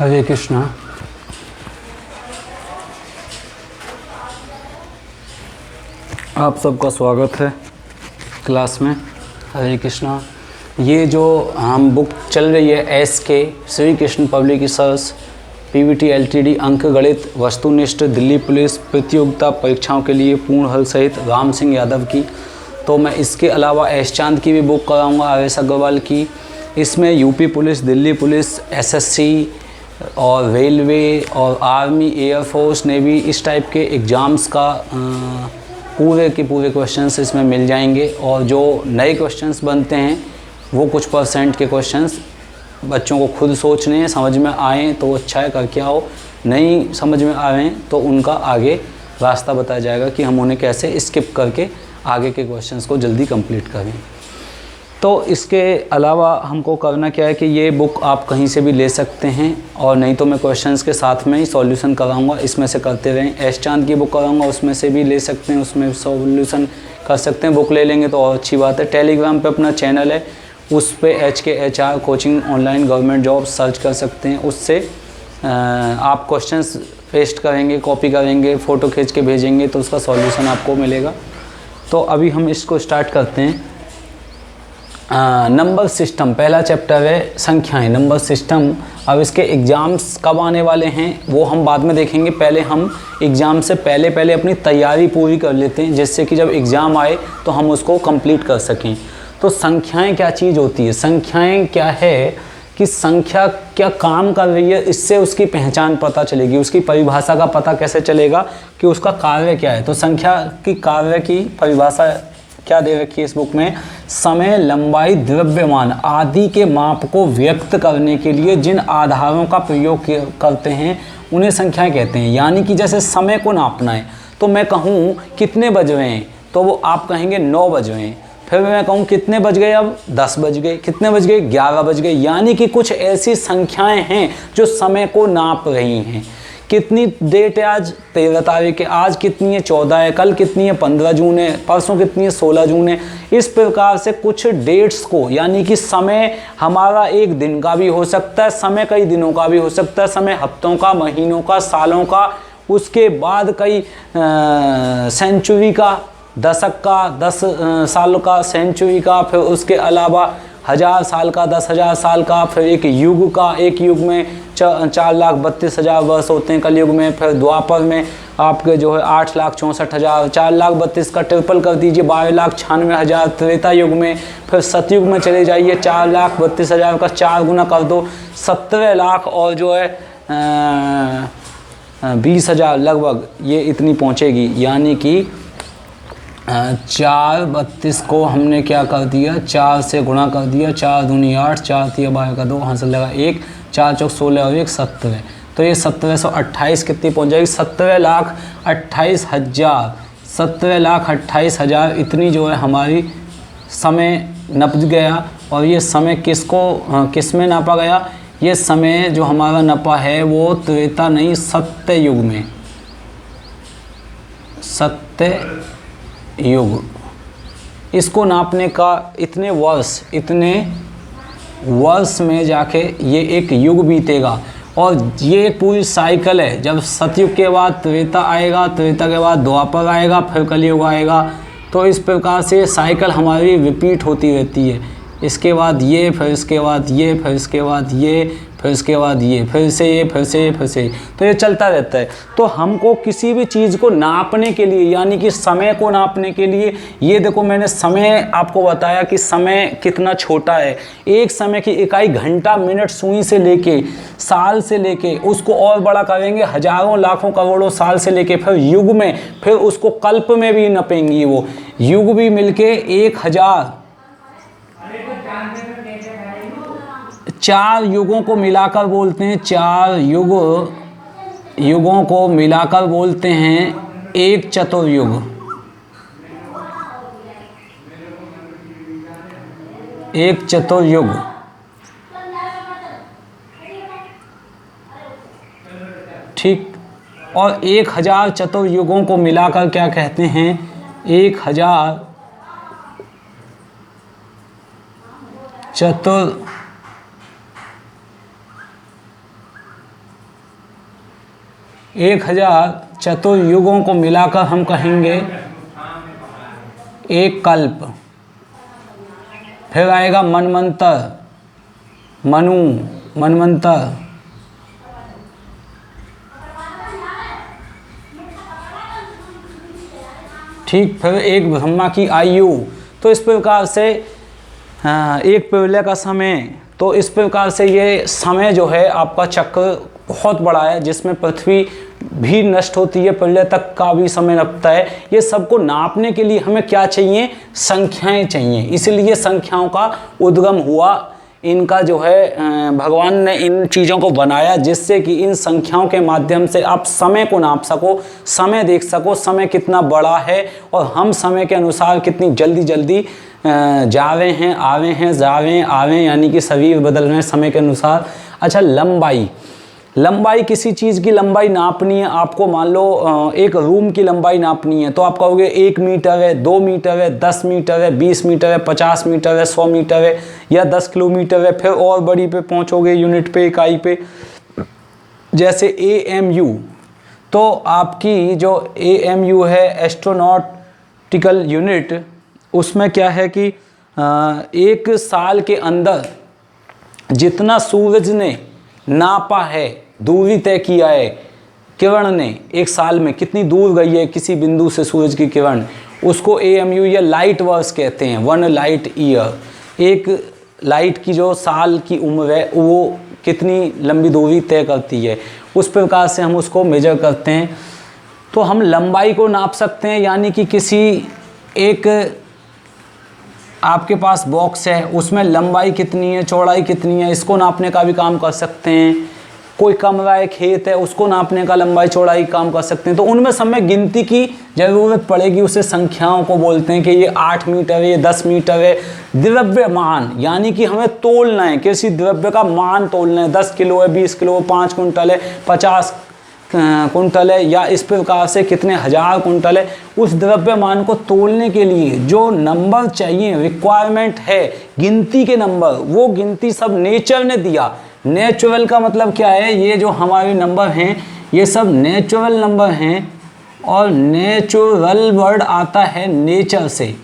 हरे कृष्णा। आप सबका स्वागत है क्लास में। हरे कृष्णा। ये जो हम बुक चल रही है SK Shri Krishna public research PVT LTD अंक गणित वस्तुनिष्ठ दिल्ली पुलिस प्रतियोगिता परीक्षाओं के लिए पूर्ण हल सहित राम सिंह यादव की, तो मैं इसके अलावा एस चांद की भी बुक कराऊंगा, RS अग्रवाल की। इसमें UP police, Delhi police, SSC और रेलवे और आर्मी, एयरफोर्स, नेवी, इस टाइप के एग्ज़ाम्स का पूरे के पूरे क्वेश्चंस इसमें मिल जाएंगे। और जो नए क्वेश्चंस बनते हैं वो कुछ % के क्वेश्चंस बच्चों को खुद सोचने हैं, समझ में आएँ तो अच्छा है, करके आओ। नहीं समझ में आ रहे हैं तो उनका आगे रास्ता बताया जाएगा कि हम उन्हें कैसे स्किप करके आगे के क्वेश्चंस को जल्दी कंप्लीट करें। तो इसके अलावा हमको करना क्या है कि ये बुक आप कहीं से भी ले सकते हैं, और नहीं तो मैं क्वेश्चंस के साथ में ही सॉल्यूशन कराऊंगा, इसमें से करते रहें। एस चांद की बुक कराऊंगा, उसमें से भी ले सकते हैं, उसमें सॉल्यूशन कर सकते हैं। बुक ले लेंगे तो और अच्छी बात है। टेलीग्राम पे अपना चैनल है, उस पर HKHR coaching online government job search कर सकते हैं। उससे आप क्वेश्चंस पेस्ट करेंगे, कॉपी करेंगे, फ़ोटो खींच के भेजेंगे तो उसका सॉल्यूशन आपको मिलेगा। तो अभी हम इसको स्टार्ट करते हैं। नंबर सिस्टम पहला चैप्टर है, संख्याएं, नंबर सिस्टम। अब इसके एग्ज़ाम्स कब आने वाले हैं वो हम बाद में देखेंगे। पहले हम एग्ज़ाम से पहले अपनी तैयारी पूरी कर लेते हैं, जिससे कि जब एग्ज़ाम आए तो हम उसको कंप्लीट कर सकें। तो संख्याएं क्या चीज़ होती है, संख्याएं क्या है कि संख्या क्या काम कर रही है, इससे उसकी पहचान पता चलेगी। उसकी परिभाषा का पता कैसे चलेगा कि उसका कार्य क्या है। तो संख्या की कार्य की परिभाषा क्या दे रखी है इस बुक में? समय, लंबाई, द्रव्यमान आदि के माप को व्यक्त करने के लिए जिन आधारों का प्रयोग करते हैं उन्हें संख्याएं कहते हैं। यानी कि जैसे समय को नापना है तो मैं कहूँ कितने बज रहे हैं, तो वो आप कहेंगे 9 बज रहे हैं। फिर मैं कहूँ कितने बज गए, अब 10 बज गए, कितने बज गए, 11 बज गए। यानी कि कुछ ऐसी संख्याएं हैं जो समय को नाप रही हैं। कितनी डेट है आज, 13 तारीख है, आज कितनी है, 14 है, कल कितनी है, 15 जून है, परसों कितनी है, 16 जून है। इस प्रकार से कुछ डेट्स को, यानी कि समय हमारा एक दिन का भी हो सकता है, समय कई दिनों का भी हो सकता है, समय हफ्तों का, महीनों का, सालों का, उसके बाद कई सेंचुरी का, दशक का, 10 साल का, सेंचुरी का, फिर उसके अलावा 1000 साल का, 10,000 साल का, फिर एक युग का, एक युग में 4,32,000 वर्ष होते हैं कलयुग में। फिर द्वापर में आपके जो है 8,64,000, 4,32,000 का ट्रिपल कर दीजिए 12,96,000 त्रेता युग में। फिर सतयुग में चले जाइए 4,32,000 का 4 गुना कर दो 17 लाख, और जो है 20,000 लगभग ये इतनी पहुँचेगी। यानी कि 4,32 को हमने क्या कर दिया, 4 से गुणा कर दिया, 4 दूनी 8, 4 तिया 12 का 2, हासिल लगा 1, 4 चौक 16 और 1 17। तो ये 1728 कितनी पहुंच जाएगी, 17,28,000, 17,28,000 इतनी जो है हमारी समय नप गया। और ये समय किस में नापा गया, ये समय जो हमारा नपा है वो त्रेता नहीं सत्य युग में, सत्य युग। इसको नापने का इतने वर्ष में जाके ये एक युग बीतेगा। और ये एक पूरी साइकिल है। जब सतयुग के बाद त्रेता आएगा, त्रेता के बाद द्वापर आएगा, फिर कलयुग आएगा। तो इस प्रकार से साइकिल हमारी रिपीट होती रहती है। इसके बाद ये, फिर इसके बाद ये, फिर इसके बाद ये, फिर इसके बाद ये, फिर से ये, फिर से ये, फिर से ये, तो ये चलता रहता है। तो हमको किसी भी चीज़ को नापने के लिए, यानी कि समय को नापने के लिए, ये देखो मैंने समय आपको बताया कि समय कितना छोटा है। एक समय की इकाई घंटा, मिनट, सुई से लेके, साल से लेके, उसको और बड़ा करेंगे हजारों, लाखों, करोड़ों साल से लेके, फिर युग में, फिर उसको कल्प में भी नपेंगी। वो युग भी मिलके 1,000, 4 युगों को मिलाकर बोलते हैं, 4 युगों को मिलाकर बोलते हैं एक चतुर्युग। एक चतुर्युग। ठीक। और 1,000 चतुर्युगों को मिलाकर क्या कहते हैं, 1,000 1000 चतुर्युगों को मिलाकर हम कहेंगे एक कल्प। फिर आएगा मनवंतर, मनु, मनवंतर, ठीक। फिर एक ब्रह्मा की आयु। तो इस प्रकार से एक प्रलय का समय। तो इस प्रकार से ये समय जो है आपका चक्र बहुत बड़ा है, जिसमें पृथ्वी भी नष्ट होती है, प्रलय तक का भी समय लगता है। ये सबको नापने के लिए हमें क्या चाहिए? संख्याएं चाहिए। इसलिए संख्याओं का उद्गम हुआ। इनका जो है भगवान ने इन चीज़ों को बनाया जिससे कि इन संख्याओं के माध्यम से आप समय को नाप सको, समय देख सको, समय कितना बड़ा है और हम समय के अनुसार कितनी जल्दी जल्दी जा रहे हैं, आ रहे हैं, जा रहे हैं, आ रहे हैं, यानी कि शरीर बदल रहे हैं समय के अनुसार। अच्छा, लंबाई। लंबाई, किसी चीज़ की लंबाई नापनी है आपको, मान लो एक रूम की लंबाई नापनी है तो आप कहोगे 1 मीटर है, 2 मीटर है, 10 मीटर है, 20 मीटर है, 50 मीटर है, 100 मीटर है या 10 किलोमीटर है। फिर और बड़ी पे पहुंचोगे, यूनिट पे, इकाई पे, जैसे AMU। तो आपकी जो AMU है, एस्ट्रोनॉटिकल यूनिट, उसमें क्या है कि एक साल के अंदर जितना सूरज ने नापा है, दूरी तय किया है, किरण ने एक साल में कितनी दूर गई है किसी बिंदु से सूरज की किरण, उसको AMU या लाइट वर्ष कहते हैं। 1 लाइट ईयर, एक लाइट की जो साल की उम्र है वो कितनी लंबी दूरी तय करती है, उस प्रकार से हम उसको मेजर करते हैं। तो हम लंबाई को नाप सकते हैं, यानी कि किसी एक आपके पास बॉक्स है, उसमें लंबाई कितनी है, चौड़ाई कितनी है, इसको नापने का भी काम कर सकते हैं। कोई कमरा है, खेत है, उसको नापने का लंबाई चौड़ाई काम कर सकते हैं। तो उनमें सब में गिनती की ज़रूरत पड़ेगी, उसे संख्याओं को बोलते हैं कि ये 8 मीटर है, ये 10 मीटर है। द्रव्यमान, यानी कि हमें तोलना है, किसी द्रव्य का मान तोलना है, 10 किलो है, 20 किलो है, 5 कुंटल है, 50 कुंटल है, या इस प्रकार से कितने हजार कुंटल है। उस द्रव्यमान को तोलने के लिए जो नंबर चाहिए, रिक्वायरमेंट है गिनती के नंबर, वो गिनती सब नेचर ने दिया। नेचुरल का मतलब क्या है? ये जो हमारे नंबर हैं ये सब नेचुरल नंबर हैं, और नेचुरल वर्ड आता है नेचर से।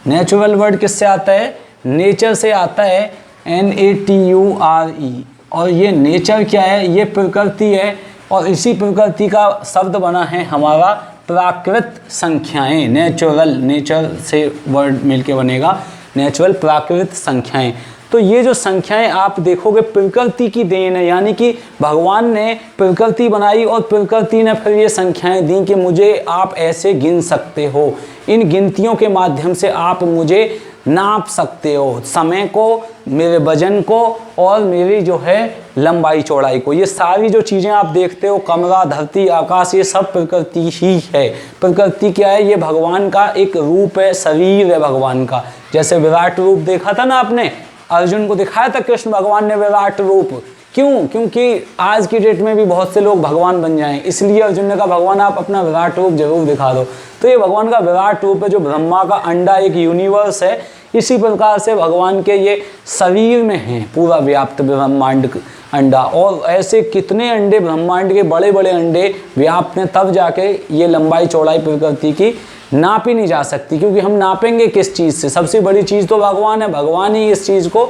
नेचुरल वर्ड किससे आता है? नेचर से आता है, NATURE। और ये नेचर क्या है? ये प्रकृति है, और इसी प्रकृति का शब्द बना है हमारा प्राकृत संख्याएं। नेचुरल, नेचर से वर्ड मिलके बनेगा नेचुरल, प्राकृत संख्याएं। तो ये जो संख्याएं आप देखोगे प्रकृति की देन है, यानी कि भगवान ने प्रकृति बनाई और प्रकृति ने फिर ये संख्याएं दी कि मुझे आप ऐसे गिन सकते हो। इन गिनतियों के माध्यम से आप मुझे नाप सकते हो, समय को, मेरे वजन को और मेरी जो है लंबाई चौड़ाई को। ये सारी जो चीज़ें आप देखते हो, कमरा, धरती, आकाश, ये सब प्रकृति ही है। प्रकृति क्या है? ये भगवान का एक रूप है, शरीर है भगवान का। जैसे विराट रूप देखा था ना आपने, अर्जुन को दिखाया था कृष्ण भगवान ने विराट रूप। क्यों? क्योंकि आज की डेट में भी बहुत से लोग भगवान बन जाएं, इसलिए अर्जुन ने कहा भगवान आप अपना विराट रूप जरूर दिखा दो। तो ये भगवान का विराट रूप है, जो ब्रह्मा का अंडा, एक यूनिवर्स है। इसी प्रकार से भगवान के ये शरीर में है पूरा व्याप्त ब्रह्मांड अंडा, और ऐसे कितने अंडे ब्रह्मांड के, बड़े बड़े अंडे व्याप्त हैं, तब जाके ये लंबाई चौड़ाई प्रकृति की नापी नहीं जा सकती। क्योंकि हम नापेंगे किस चीज़ से? सबसे बड़ी चीज़ तो भगवान है, भगवान ही इस चीज़ को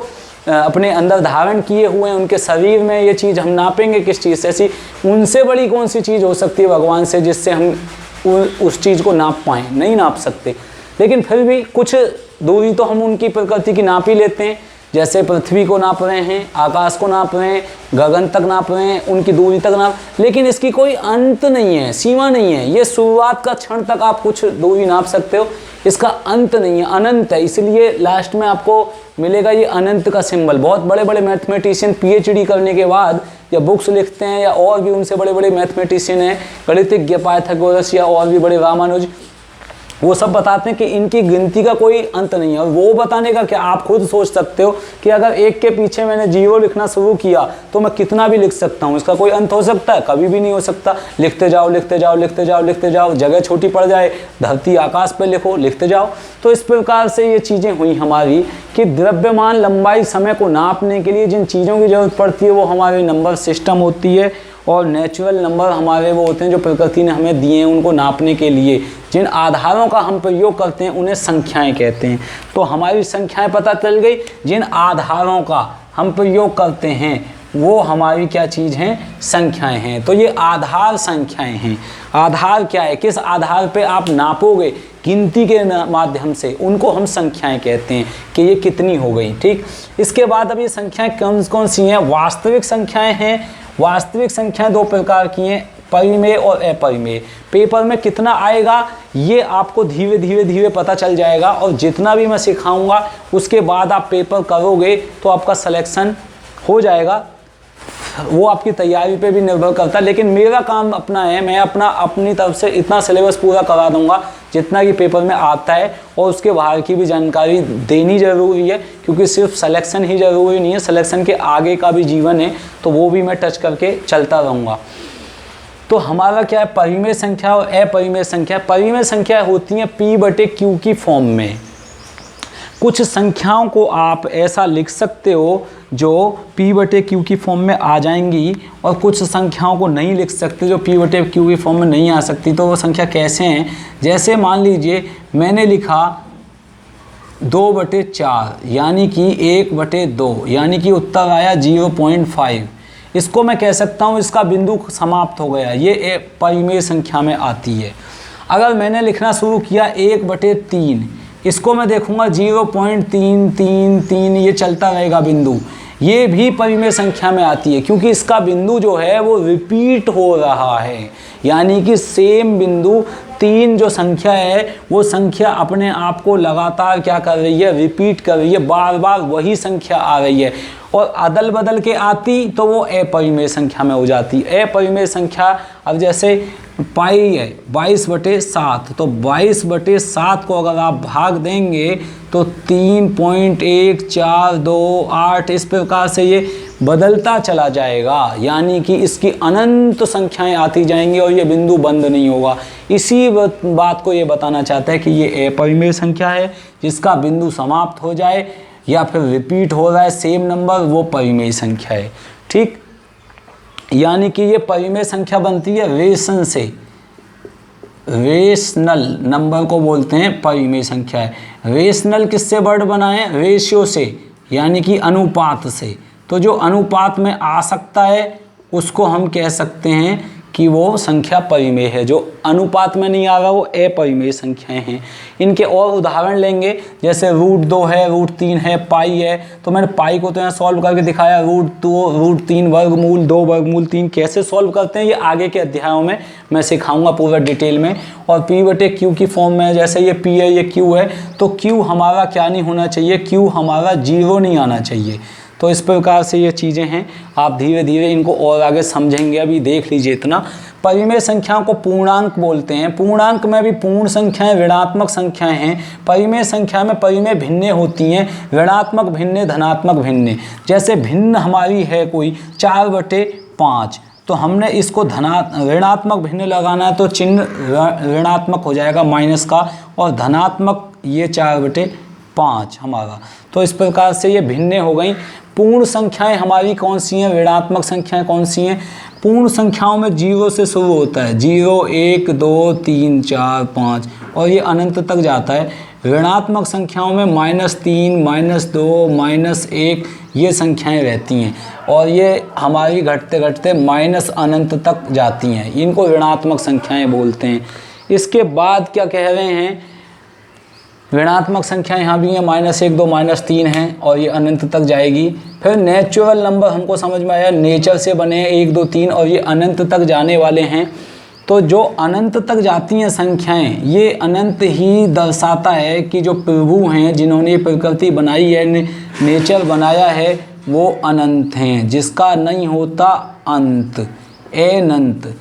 अपने अंदर धारण किए हुए हैं, उनके शरीर में ये चीज़ हम नापेंगे किस चीज़ से? ऐसी उनसे बड़ी कौन सी चीज़ हो सकती है भगवान से जिससे हम उस चीज़ को नाप पाएँ? नहीं नाप सकते। लेकिन फिर भी कुछ दूरी तो हम उनकी प्रकृति की नाप ही लेते हैं। जैसे पृथ्वी को नाप रहे हैं, आकाश को नाप रहे हैं, गगन तक नाप रहे हैं, उनकी दूरी तक नाप, लेकिन इसकी कोई अंत नहीं है, सीमा नहीं है। ये शुरुआत का क्षण तक आप कुछ दूरी नाप सकते हो, इसका अंत नहीं है, अनंत है। इसलिए लास्ट में आपको मिलेगा ये अनंत का सिंबल। बहुत बड़े बड़े मैथमेटिशियन PhD करने के बाद या बुक्स लिखते हैं, या और भी उनसे बड़े बड़े मैथमेटिशियन हैं, गणितज्ञ पाइथागोरस या और भी बड़े रामानुज, वो सब बताते हैं कि इनकी गिनती का कोई अंत नहीं है। और वो बताने का क्या, आप खुद सोच सकते हो कि अगर एक के पीछे मैंने 0 लिखना शुरू किया तो मैं कितना भी लिख सकता हूँ, इसका कोई अंत हो सकता है? कभी भी नहीं हो सकता। लिखते जाओ, लिखते जाओ, लिखते जाओ, लिखते जाओ, जगह छोटी पड़ जाए, धरती आकाश पे लिखो, लिखते जाओ। तो इस प्रकार से ये चीज़ें हुई हमारी कि द्रव्यमान, लंबाई, समय को नापने के लिए जिन चीज़ों की जरूरत पड़ती है वो हमारे नंबर सिस्टम होती है, और नेचुरल नंबर हमारे वो होते हैं जो प्रकृति ने हमें दिए हैं उनको नापने के लिए। जिन आधारों का हम प्रयोग करते हैं उन्हें संख्याएं कहते हैं। तो हमारी संख्याएं पता चल गई, जिन आधारों का हम प्रयोग करते हैं वो हमारी क्या चीज़ हैं, संख्याएं हैं। तो ये आधार संख्याएं हैं। आधार क्या है, किस आधार पे आप नापोगे गिनती के माध्यम से, उनको हम संख्याएं कहते हैं कि ये कितनी हो गई। ठीक, इसके बाद अब ये संख्याएं कौन कौन सी हैं, वास्तविक संख्याएं हैं। वास्तविक संख्याएं दो प्रकार की हैं, परिमेय और अपरिमेय। पेपर में कितना आएगा ये आपको धीरे धीरे पता चल जाएगा, और जितना भी मैं सिखाऊंगा उसके बाद आप पेपर करोगे तो आपका सिलेक्शन हो जाएगा। वो आपकी तैयारी पे भी निर्भर करता है, लेकिन मेरा काम अपना है, मैं अपनी तरफ से इतना सिलेबस पूरा करा दूंगा जितना कि पेपर में आता है, और उसके बाहर की भी जानकारी देनी ज़रूरी है, क्योंकि सिर्फ सिलेक्शन ही ज़रूरी नहीं है, सिलेक्शन के आगे का भी जीवन है, तो वो भी मैं टच करके चलता रहूँगा। तो हमारा क्या है, परिमेय संख्या और अपरिमेय संख्या। परिमेय संख्या होती हैं P/Q की फॉर्म में। कुछ संख्याओं को आप ऐसा लिख सकते हो जो P/Q की फॉर्म में आ जाएंगी, और कुछ संख्याओं को नहीं लिख सकते जो P/Q की फॉर्म में नहीं आ सकती। तो वो संख्या कैसे हैं, जैसे मान लीजिए मैंने लिखा 2/4 यानी कि 1/2, यानी कि उत्तर आया 0.5। इसको मैं कह सकता हूँ इसका बिंदु समाप्त हो गया, ये परिमेय संख्या में आती है। अगर मैंने लिखना शुरू किया 1/3, इसको मैं देखूंगा 0.333, ये चलता रहेगा बिंदु, ये भी परिमेय संख्या में आती है, क्योंकि इसका बिंदु जो है वो रिपीट हो रहा है, यानी कि सेम बिंदु 3 जो संख्या है वो संख्या अपने आप को लगातार क्या कर रही है, रिपीट कर रही है, बार बार वही संख्या आ रही है। और अदल बदल के आती तो वो अपरिमेय संख्या में हो जाती। अपरिमेय संख्या अब जैसे पाई है 22/7, तो 22/7 को अगर आप भाग देंगे तो 3.1428 इस प्रकार से ये बदलता चला जाएगा, यानी कि इसकी अनंत संख्याएं आती जाएंगी और ये बिंदु बंद नहीं होगा। इसी बात को ये बताना चाहता है कि ये अपरिमेय संख्या है, जिसका बिंदु समाप्त हो जाए या फिर रिपीट हो रहा है सेम नंबर, वो परिमेय संख्या है। ठीक, यानी कि ये परिमेय संख्या बनती है रेशन से, रेशनल नंबर को बोलते हैं परिमेय संख्या है। रेशनल किससे वर्ड बनाए, रेशियो से, यानी कि अनुपात से। तो जो अनुपात में आ सकता है उसको हम कह सकते हैं कि वो संख्या परिमेय है, जो अनुपात में नहीं आ रहा वो अपरिमेय संख्याएं हैं। इनके और उदाहरण लेंगे, जैसे √2 है, √3 है, पाई है। तो मैंने पाई को तो यहाँ सॉल्व करके दिखाया, √2 √3 वर्गमूल 2 वर्गमूल 3 कैसे सॉल्व करते हैं ये आगे के अध्यायों में मैं सिखाऊंगा पूरा डिटेल में। और P/Q की फॉर्म में, जैसे ये P है ये Q है, तो Q हमारा क्या नहीं होना चाहिए, Q हमारा 0 नहीं आना चाहिए। तो इस प्रकार से ये चीज़ें हैं, आप धीरे धीरे इनको और आगे समझेंगे। अभी देख लीजिए इतना। परिमेय संख्याओं को पूर्णांक बोलते हैं। पूर्णांक में भी पूर्ण संख्याएं, ऋणात्मक संख्याएं हैं। परिमेय संख्या में परिमेय भिन्नें होती हैं, ऋणात्मक भिन्नें, धनात्मक भिन्नें। जैसे भिन्न हमारी है कोई 4/5, तो हमने इसको ऋणात्मक भिन्न लगाना है तो चिन्ह ऋणात्मक हो जाएगा माइनस का, और धनात्मक ये 4/5 हमारा। तो इस प्रकार से ये भिन्नें हो गई। पूर्ण संख्याएं हमारी कौन सी हैं, ऋणात्मक संख्याएं कौन सी हैं। पूर्ण संख्याओं में 0 से शुरू होता है, 0 1 2 3 4 5 और ये अनंत तक जाता है। ऋणात्मक संख्याओं में -3 -2 -1 ये संख्याएं रहती हैं, और ये हमारी घटते घटते अनंत तक जाती हैं। इनको ऋणात्मक संख्याएं बोलते हैं। इसके बाद क्या कह रहे हैं, ऋणात्मक संख्याएं यहाँ भी हैं, -1 2 -3 हैं, और ये अनंत तक जाएगी। फिर नेचुरल नंबर हमको समझ में आया, नेचर से बने हैं 1 2 3, और ये अनंत तक जाने वाले हैं। तो जो अनंत तक जाती हैं संख्याएं, ये अनंत ही दर्शाता है कि जो प्रभु हैं, जिन्होंने प्रकृति बनाई है, नेचर बनाया है, वो अनंत हैं, जिसका नहीं होता अंत, अनंत।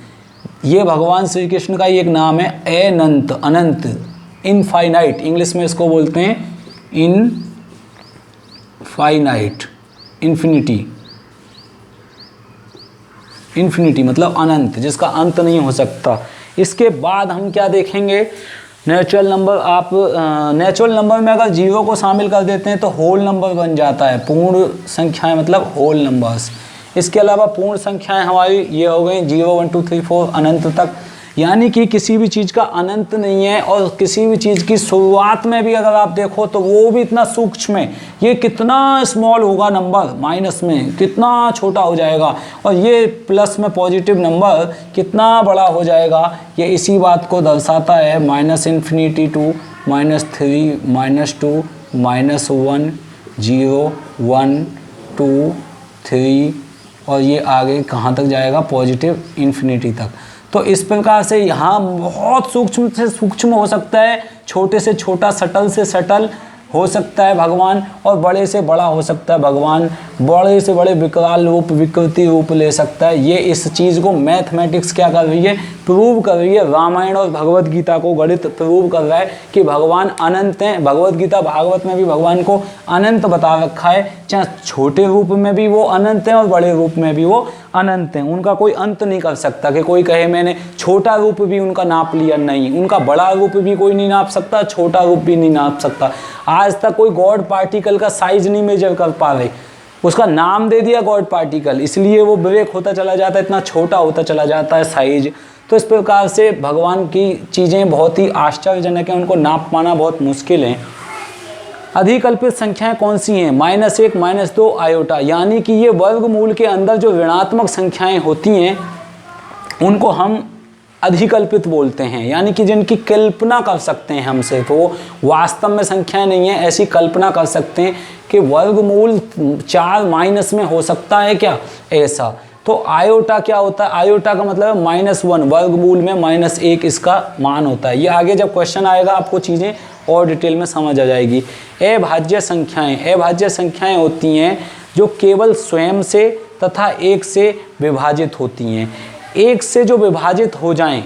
ये भगवान श्री कृष्ण का एक नाम है, अनंत, अनंत, इनफाइनाइट, इंग्लिश में इसको बोलते हैं इनफाइनाइट, इन्फिनिटी। इन्फिनिटी मतलब अनंत, जिसका अंत नहीं हो सकता। इसके बाद हम क्या देखेंगे, नेचुरल नंबर। आप नेचुरल नंबर में अगर 0 को शामिल कर देते हैं तो होल नंबर बन जाता है। पूर्ण संख्याएं मतलब होल नंबर्स। इसके अलावा पूर्ण संख्याएं हमारी ये हो गई 0 1 2 3 4 अनंत तक, यानी कि किसी भी चीज़ का अनंत नहीं है और किसी भी चीज़ की शुरुआत में भी अगर आप देखो तो वो भी इतना सूक्ष्म है। ये कितना स्मॉल होगा नंबर, माइनस में कितना छोटा हो जाएगा, और ये प्लस में पॉजिटिव नंबर कितना बड़ा हो जाएगा, ये इसी बात को दर्शाता है। -∞ टू -3 -2 -1 0 1 2 3 और ये आगे कहाँ तक जाएगा, पॉजिटिव इन्फिनिटी तक। तो इस प्रकार से यहाँ बहुत सूक्ष्म से सूक्ष्म हो सकता है, छोटे से छोटा, सटल से सटल हो सकता है भगवान, और बड़े से बड़ा हो सकता है भगवान, बड़े से बड़े विकराल रूप, विकृति रूप ले सकता है। ये इस चीज़ को मैथमेटिक्स क्या कर रही है, प्रूव कर रही है। रामायण और भगवत गीता को गणित प्रूव कर रहा है कि भगवान अनंत हैं। भगवत गीता भागवत में भी भगवान को अनंत बता रखा है, चाहे छोटे रूप में भी वो अनंत हैं और बड़े रूप में भी वो अनंत हैं। उनका कोई अंत नहीं कर सकता कि कोई कहे मैंने छोटा रूप भी उनका नाप लिया, नहीं, उनका बड़ा रूप भी कोई नहीं नाप सकता, छोटा रूप भी नहीं नाप सकता। आज तक कोई गॉड पार्टिकल का साइज नहीं मेजर कर पा रहे, उसका नाम दे दिया गॉड पार्टिकल, इसलिए वो ब्रेक होता चला जाता है, इतना छोटा होता चला जाता है साइज। तो इस प्रकार से भगवान की चीज़ें बहुत ही आश्चर्यजनक हैं, उनको नाप पाना बहुत मुश्किल है। अधिकल्पित संख्याएं कौन सी हैं? -1 -2 आयोटा, यानी कि ये वर्गमूल के अंदर जो ऋणात्मक संख्याएं होती हैं उनको हम अधिकल्पित बोलते हैं, यानी कि जिनकी कल्पना कर सकते हैं हमसे, तो वो वास्तव में संख्याएं नहीं है, ऐसी कल्पना कर सकते हैं कि वर्गमूल 4 माइनस में हो सकता है क्या, ऐसा। तो आयोटा क्या होता है? आयोटा का मतलब है -1, वर्गमूल में -1 इसका मान होता है। ये आगे जब क्वेश्चन आएगा आपको चीज़ें और डिटेल में समझ आ जाएगी। अभाज्य संख्याएं, अभाज्य संख्याएं होती हैं जो केवल स्वयं से तथा 1 से विभाजित होती हैं। 1 से जो विभाजित हो जाएं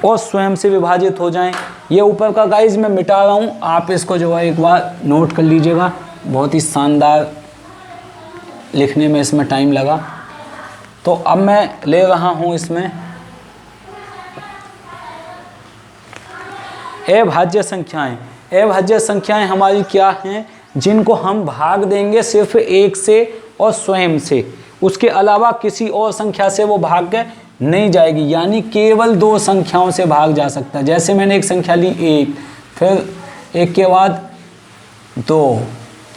और स्वयं से विभाजित हो जाएं, ये ऊपर का गाइज मैं मिटा रहा हूँ, आप इसको जो है एक बार नोट कर लीजिएगा, बहुत ही शानदार लिखने में इसमें टाइम लगा। तो अब मैं ले रहा हूँ इसमें अभाज्य संख्याएं। अभाज्य संख्याएं हमारी क्या हैं? जिनको हम भाग देंगे सिर्फ 1 से और स्वयं से, उसके अलावा किसी और संख्या से वो भाग नहीं जाएगी, यानी केवल 2 संख्याओं से भाग जा सकता है। जैसे मैंने एक संख्या ली 1, फिर 1 के बाद 2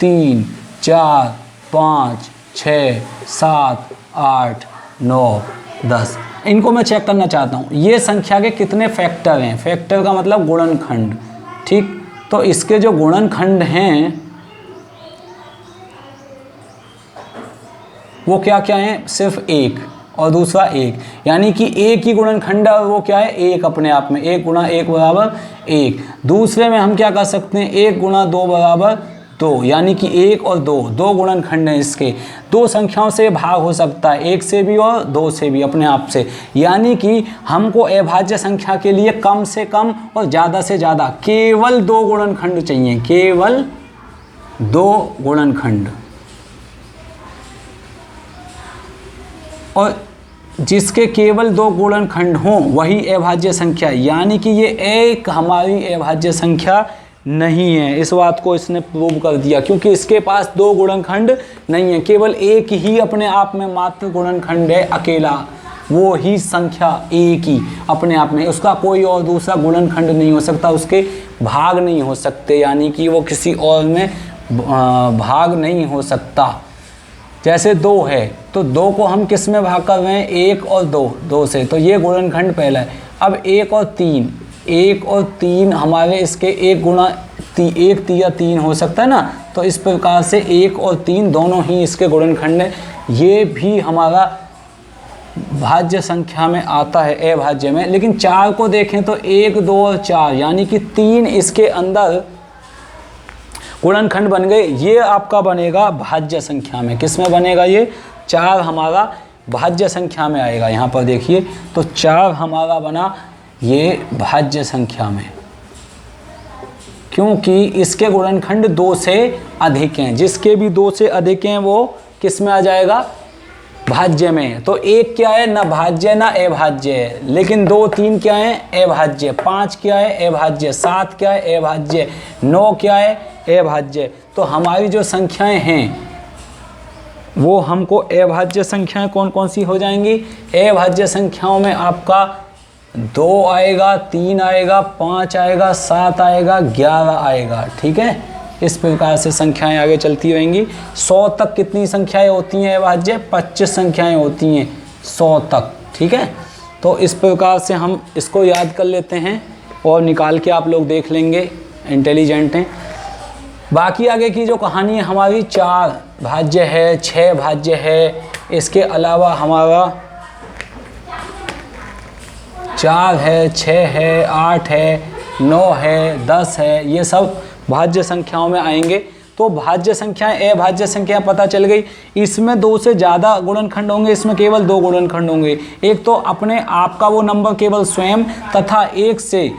3 4 5 6 7 8 9 10, इनको मैं चेक करना चाहता हूँ ये संख्या के कितने फैक्टर हैं। फैक्टर का मतलब गुणनखंड, ठीक। तो इसके जो गुणनखंड हैं वो क्या क्या हैं? सिर्फ 1 और दूसरा 1, यानी कि एक ही गुणनखंड है, वो क्या है? 1 अपने आप में, 1 × 1 = 1। दूसरे में हम क्या कर सकते हैं? 1 × 2 = 2, यानी कि 1 और 2 गुणनखंड हैं इसके। 2 संख्याओं से भाग हो सकता है, 1 से भी और 2 से भी अपने आप से, यानी कि हमको अभाज्य संख्या के लिए कम से कम और ज़्यादा से ज़्यादा केवल 2 गुणनखंड चाहिए, केवल 2 गुणनखंड। और जिसके केवल 2 गुणनखंड हों वही अभाज्य संख्या, यानी कि ये एक हमारी अभाज्य संख्या नहीं है। इस बात को इसने प्रूव कर दिया, क्योंकि इसके पास 2 गुणनखंड नहीं है, केवल 1 ही अपने आप में मात्र गुणनखंड है, अकेला वो ही संख्या 1 ही अपने आप में, उसका कोई और दूसरा गुणनखंड नहीं हो सकता, उसके भाग नहीं हो सकते, यानी कि वो किसी और में भाग नहीं हो सकता। जैसे 2 है तो 2 को हम किस में भाग कर रहे हैं? 1 और 2 से, तो ये गुणनखंड पहला है। अब 1 और 3 हमारे इसके 1 × 1 3 3 हो सकता है ना, तो इस प्रकार से 1 और 3 दोनों ही इसके गुणनखंड हैं। ये भी हमारा भाज्य संख्या में आता है, अभाज्य में। लेकिन 4 को देखें तो 1 2 और 4, यानी कि 3 इसके अंदर गुणनखंड बन गए। ये आपका बनेगा भाज्य संख्या में, किस में बनेगा? ये 4 हमारा भाज्य संख्या में आएगा। यहाँ पर देखिए तो 4 हमारा बना ये भाज्य संख्या में, क्योंकि इसके गुणनखंड 2 से अधिक हैं। जिसके भी 2 से अधिक हैं वो किस में आ जाएगा? भाज्य में। तो 1 क्या है? ना भाज्य ना अभाज्य है, लेकिन 2 3 क्या है? अभाज्य। 5 क्या है? अभाज्य। 7 क्या है? अभाज्य। 9 क्या है? अभाज्य। तो हमारी जो संख्याएं हैं वो हमको अभाज्य संख्याएं कौन कौन सी हो जाएंगी। अभाज्य संख्याओं में आपका 2 आएगा, 3 आएगा, 5 आएगा, 7 आएगा, 11 आएगा। ठीक है, इस प्रकार से संख्याएं आगे चलती रहेंगी। 100 तक कितनी संख्याएं होती हैं अभाज्य? 25 संख्याएं होती हैं 100 तक। ठीक है, तो इस प्रकार से हम इसको याद कर लेते हैं और निकाल के आप लोग देख लेंगे, इंटेलिजेंट हैं। बाकी आगे की जो कहानी है हमारी 4 भाज्य है, 6 भाज्य है, इसके अलावा हमारा 4 है, 6 है, 8 है, 9 है, 10 है, ये सब भाज्य संख्याओं में आएंगे। तो भाज्य संख्याएं अभाज्य संख्या पता चल गई। इसमें 2 से ज़्यादा गुणनखंड होंगे, इसमें केवल 2 गुणनखंड होंगे। एक तो अपने आप का वो नंबर केवल स्वयं तथा 1 से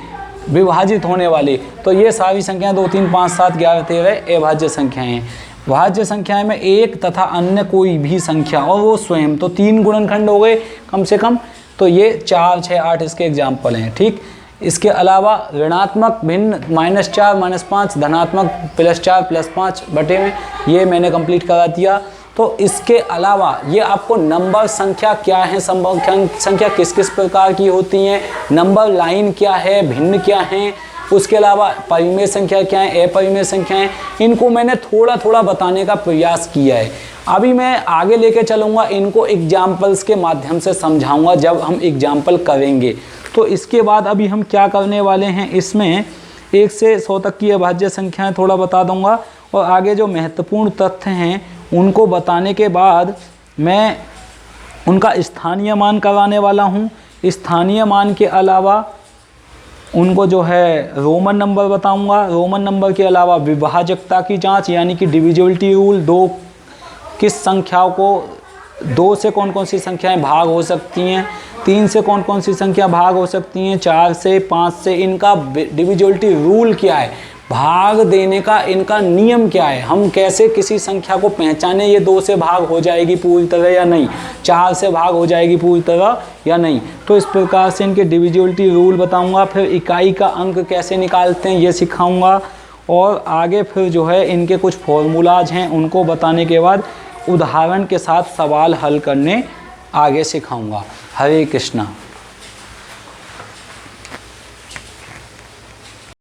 विभाजित होने वाले। तो ये सारी संख्याएं 2, 3, 5, 7, 11, 13 अभाज्य संख्याएं हैं। भाज्य संख्याएं में 1 तथा अन्य कोई भी संख्या और वो स्वयं, तो 3 गुणनखंड हो गए कम से कम। तो ये 4, 6, 8 इसके एग्जाम्पल हैं। ठीक, इसके अलावा ऋणात्मक भिन्न -4 -5, धनात्मक +4 +5 बटे में, ये मैंने कंप्लीट करा दिया। तो इसके अलावा ये आपको नंबर संख्या क्या है, संख्या किस किस प्रकार की होती हैं, नंबर लाइन क्या है, भिन्न क्या हैं, उसके अलावा परिमेय संख्या क्या है, अपरिमेय संख्याएं, इनको मैंने थोड़ा थोड़ा बताने का प्रयास किया है। अभी मैं आगे लेके चलूँगा, इनको एग्जाम्पल्स के माध्यम से समझाऊँगा जब हम एग्जाम्पल करेंगे। तो इसके बाद अभी हम क्या करने वाले हैं, इसमें 1 से 100 तक की अभाज्य संख्याएं थोड़ा बता दूंगा और आगे जो महत्वपूर्ण तथ्य हैं उनको बताने के बाद मैं उनका स्थानीय मान करवाने वाला हूं। स्थानीय मान के अलावा उनको जो है रोमन नंबर बताऊंगा। रोमन नंबर के अलावा विभाजकता की जांच यानी कि डिविजिबिलिटी रूल, 2 किस संख्याओं को 2 से कौन कौन सी संख्याएं भाग हो सकती हैं, 3 से कौन कौन सी संख्या भाग हो सकती हैं, 4 से, 5 से, इनका डिविजिबिलिटी रूल क्या है, भाग देने का इनका नियम क्या है, हम कैसे किसी संख्या को पहचाने ये 2 से भाग हो जाएगी पूरी तरह या नहीं, 4 से भाग हो जाएगी पूरी तरह या नहीं। तो इस प्रकार से इनके डिविजिबिलिटी रूल बताऊंगा। फिर इकाई का अंक कैसे निकालते हैं ये सिखाऊंगा और आगे फिर जो है इनके कुछ फॉर्मूलाज हैं उनको बताने के बाद उदाहरण के साथ सवाल हल करने आगे सिखाऊंगा। हरे कृष्णा।